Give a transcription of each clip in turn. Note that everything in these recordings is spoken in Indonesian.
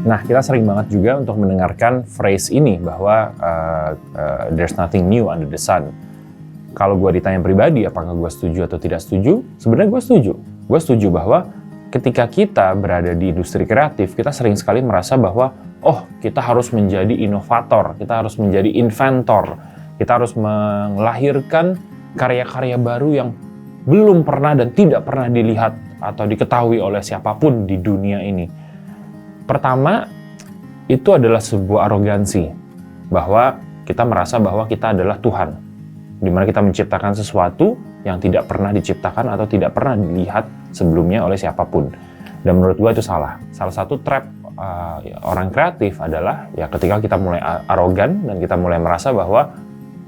Nah, kita sering banget juga untuk mendengarkan phrase ini bahwa there's nothing new under the sun. Kalau gue ditanya pribadi, apakah gue setuju atau tidak setuju? Sebenarnya gue setuju. Gue setuju bahwa ketika kita berada di industri kreatif, kita sering sekali merasa bahwa, kita harus menjadi inovator, kita harus menjadi inventor, kita harus melahirkan karya-karya baru yang belum pernah dan tidak pernah dilihat atau diketahui oleh siapapun di dunia ini. Pertama, itu adalah sebuah arogansi, bahwa kita merasa bahwa kita adalah Tuhan, di mana kita menciptakan sesuatu yang tidak pernah diciptakan atau tidak pernah dilihat sebelumnya oleh siapapun. Dan menurut gue itu salah. Salah satu trap orang kreatif adalah ketika kita mulai arogan dan kita mulai merasa bahwa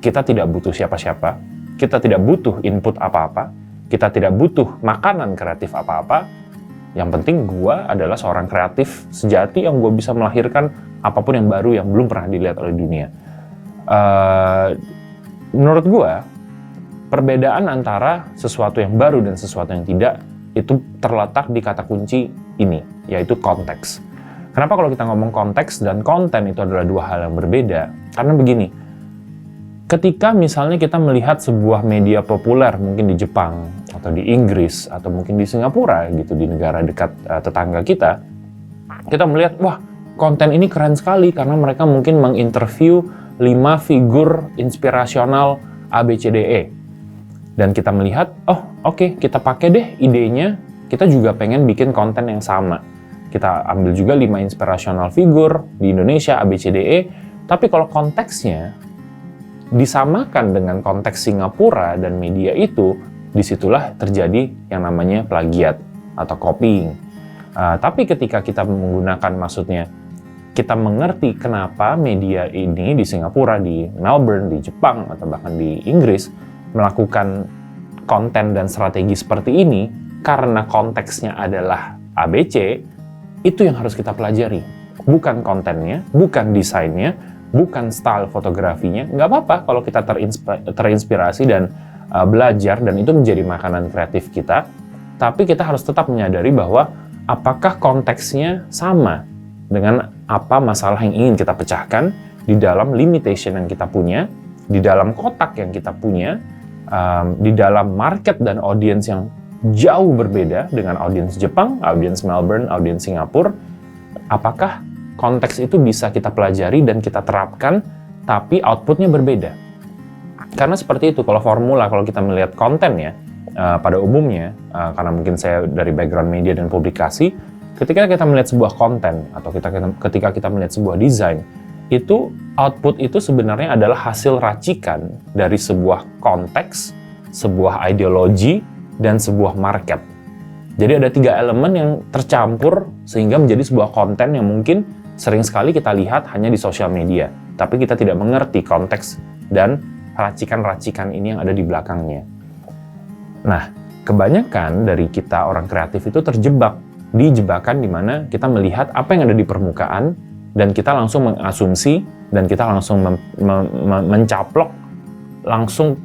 kita tidak butuh siapa-siapa, kita tidak butuh input apa-apa, kita tidak butuh makanan kreatif apa-apa. Yang penting gue adalah seorang kreatif sejati yang gue bisa melahirkan apapun yang baru yang belum pernah dilihat oleh dunia. Menurut gue, perbedaan antara sesuatu yang baru dan sesuatu yang tidak itu terletak di kata kunci ini, yaitu konteks. Kenapa kalau kita ngomong konteks dan konten itu adalah dua hal yang berbeda? Karena begini, ketika misalnya kita melihat sebuah media populer mungkin di Jepang atau di Inggris atau mungkin di Singapura gitu, di negara dekat tetangga kita melihat, wah, konten ini keren sekali karena mereka mungkin menginterview 5 figur inspirasional ABCDE. Dan kita melihat, oke, kita pakai deh idenya, kita juga pengen bikin konten yang sama. Kita ambil juga 5 inspirasional figur di Indonesia ABCDE, tapi kalau konteksnya disamakan dengan konteks Singapura dan media itu, disitulah terjadi yang namanya plagiat atau copying. Tapi ketika kita menggunakan, maksudnya kita mengerti kenapa media ini di Singapura, di Melbourne, di Jepang, atau bahkan di Inggris melakukan konten dan strategi seperti ini, karena konteksnya adalah ABC, itu yang harus kita pelajari. Bukan kontennya, bukan desainnya, bukan style fotografinya. Nggak apa-apa kalau kita terinspirasi dan belajar, dan itu menjadi makanan kreatif kita. Tapi kita harus tetap menyadari bahwa apakah konteksnya sama dengan apa masalah yang ingin kita pecahkan di dalam limitation yang kita punya, di dalam kotak yang kita punya, di dalam market dan audience yang jauh berbeda dengan audience Jepang, audience Melbourne, audience Singapura. Apakah konteks itu bisa kita pelajari dan kita terapkan, tapi outputnya berbeda? Karena seperti itu, kalau formula, kalau kita melihat konten ya, pada umumnya, karena mungkin saya dari background media dan publikasi, ketika kita melihat sebuah konten, atau ketika kita melihat sebuah desain, itu output itu sebenarnya adalah hasil racikan dari sebuah konteks, sebuah ideologi, dan sebuah market. Jadi ada 3 elemen yang tercampur sehingga menjadi sebuah konten yang mungkin sering sekali kita lihat hanya di sosial media, tapi kita tidak mengerti konteks dan racikan-racikan ini yang ada di belakangnya. Nah, kebanyakan dari kita orang kreatif itu terjebak di jebakan di mana kita melihat apa yang ada di permukaan dan kita langsung mengasumsi dan kita langsung mencaplok, langsung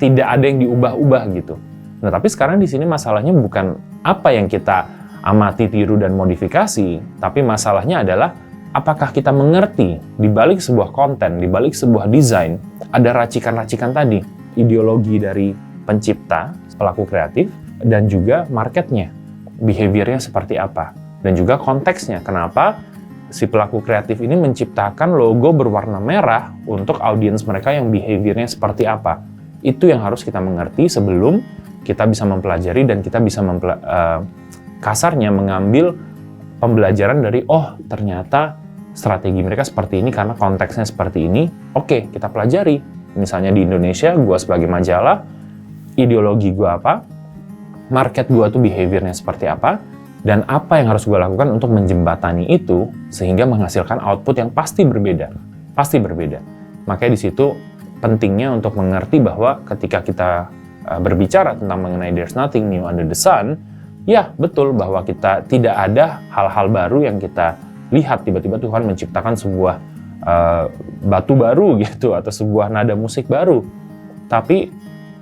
tidak ada yang diubah-ubah gitu. Nah, tapi sekarang di sini masalahnya bukan apa yang kita amati, tiru, dan modifikasi, tapi masalahnya adalah apakah kita mengerti di balik sebuah konten, di balik sebuah desain, ada racikan-racikan tadi, ideologi dari pencipta, pelaku kreatif, dan juga marketnya, behaviornya seperti apa, dan juga konteksnya. Kenapa si pelaku kreatif ini menciptakan logo berwarna merah untuk audiens mereka yang behaviornya seperti apa? Itu yang harus kita mengerti sebelum kita bisa mempelajari dan kita bisa kasarnya mengambil pembelajaran dari, ternyata strategi mereka seperti ini karena konteksnya seperti ini. Oke, kita pelajari. Misalnya di Indonesia, gue sebagai majalah, ideologi gue apa, market gue tuh behaviornya seperti apa, dan apa yang harus gue lakukan untuk menjembatani itu sehingga menghasilkan output yang pasti berbeda. Pasti berbeda. Makanya di situ pentingnya untuk mengerti bahwa ketika kita berbicara tentang mengenai there's nothing new under the sun, ya betul bahwa kita tidak ada hal-hal baru yang kita lihat. Tiba-tiba Tuhan menciptakan sebuah batu baru gitu, atau sebuah nada musik baru. Tapi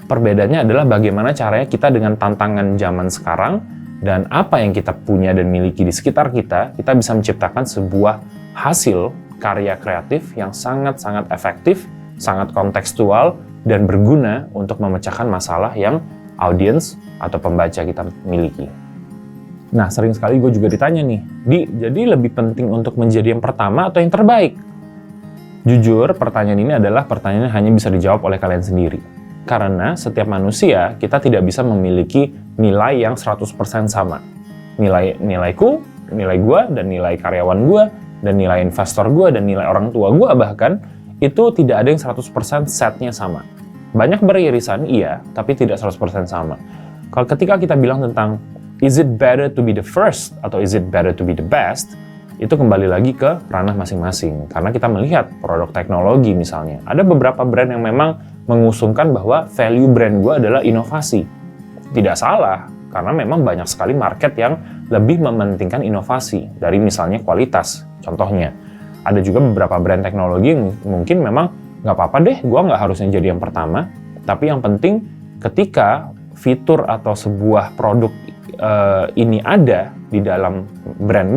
perbedaannya adalah bagaimana caranya kita dengan tantangan zaman sekarang dan apa yang kita punya dan miliki di sekitar kita, kita bisa menciptakan sebuah hasil karya kreatif yang sangat-sangat efektif, sangat kontekstual, dan berguna untuk memecahkan masalah yang audiens atau pembaca kita miliki. Nah, sering sekali gue juga ditanya nih, jadi lebih penting untuk menjadi yang pertama atau yang terbaik? Jujur, pertanyaan ini adalah pertanyaan yang hanya bisa dijawab oleh kalian sendiri. Karena setiap manusia, kita tidak bisa memiliki nilai yang 100% sama. Nilaiku, nilai gue, dan nilai karyawan gue, dan nilai investor gue, dan nilai orang tua gue bahkan, itu tidak ada yang 100% setnya sama. Banyak beririsan, iya, tapi tidak 100% sama. Kalau ketika kita bilang tentang is it better to be the first atau is it better to be the best, itu kembali lagi ke ranah masing-masing. Karena kita melihat produk teknologi misalnya. Ada beberapa brand yang memang mengusungkan bahwa value brand gue adalah inovasi. Tidak salah, karena memang banyak sekali market yang lebih mementingkan inovasi dari misalnya kualitas. Contohnya, ada juga beberapa brand teknologi yang mungkin memang nggak apa-apa deh, gue nggak harusnya jadi yang pertama. Tapi yang penting ketika fitur atau sebuah produk ini ada di dalam brand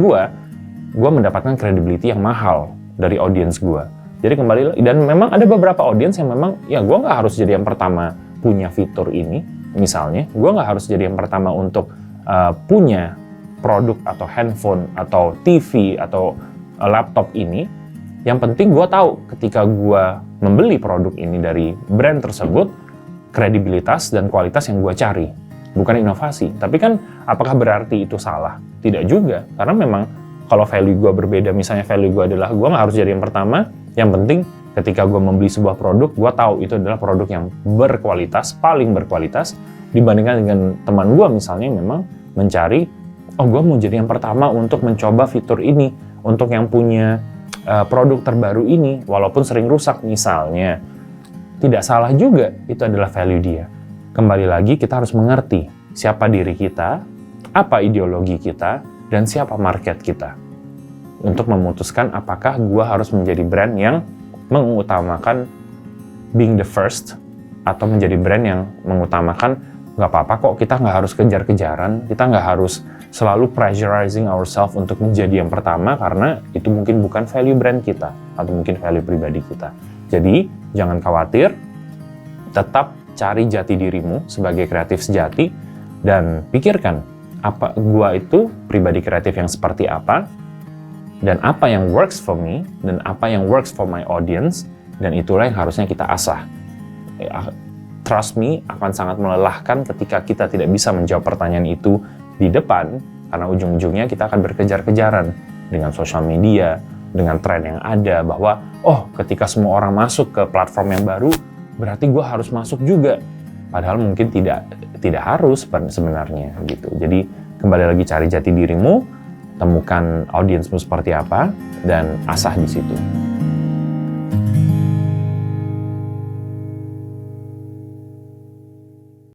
gue mendapatkan credibility yang mahal dari audiens gue. Jadi kembali, dan memang ada beberapa audiens yang memang, ya gue nggak harus jadi yang pertama punya fitur ini, misalnya. Gue nggak harus jadi yang pertama untuk punya produk atau handphone atau TV atau laptop ini. Yang penting gue tahu ketika gue membeli produk ini dari brand tersebut, kredibilitas dan kualitas yang gue cari. Bukan inovasi. Tapi kan apakah berarti itu salah? Tidak juga. Karena memang kalau value gue berbeda, misalnya value gue adalah gue nggak harus jadi yang pertama, yang penting ketika gue membeli sebuah produk, gue tahu itu adalah produk yang berkualitas, paling berkualitas, dibandingkan dengan teman gue misalnya yang memang mencari, oh gue mau jadi yang pertama untuk mencoba fitur ini, untuk yang punya produk terbaru ini, walaupun sering rusak misalnya. Tidak salah juga, itu adalah value dia. Kembali lagi, kita harus mengerti siapa diri kita, apa ideologi kita, dan siapa market kita. Untuk memutuskan apakah gue harus menjadi brand yang mengutamakan being the first, atau menjadi brand yang mengutamakan nggak apa-apa kok, kita nggak harus kejar-kejaran, kita nggak harus selalu pressurizing ourselves untuk menjadi yang pertama, karena itu mungkin bukan value brand kita, atau mungkin value pribadi kita. Jadi, jangan khawatir, tetap cari jati dirimu sebagai kreatif sejati, dan pikirkan, apa gua itu pribadi kreatif yang seperti apa, dan apa yang works for me, dan apa yang works for my audience, dan itulah yang harusnya kita asah. Trust me, akan sangat melelahkan ketika kita tidak bisa menjawab pertanyaan itu di depan, karena ujung-ujungnya kita akan berkejar-kejaran dengan sosial media, dengan tren yang ada, bahwa oh, ketika semua orang masuk ke platform yang baru, berarti gue harus masuk juga. Padahal mungkin tidak harus sebenarnya gitu. Jadi kembali lagi, cari jati dirimu, temukan audiensmu seperti apa, dan asah di situ.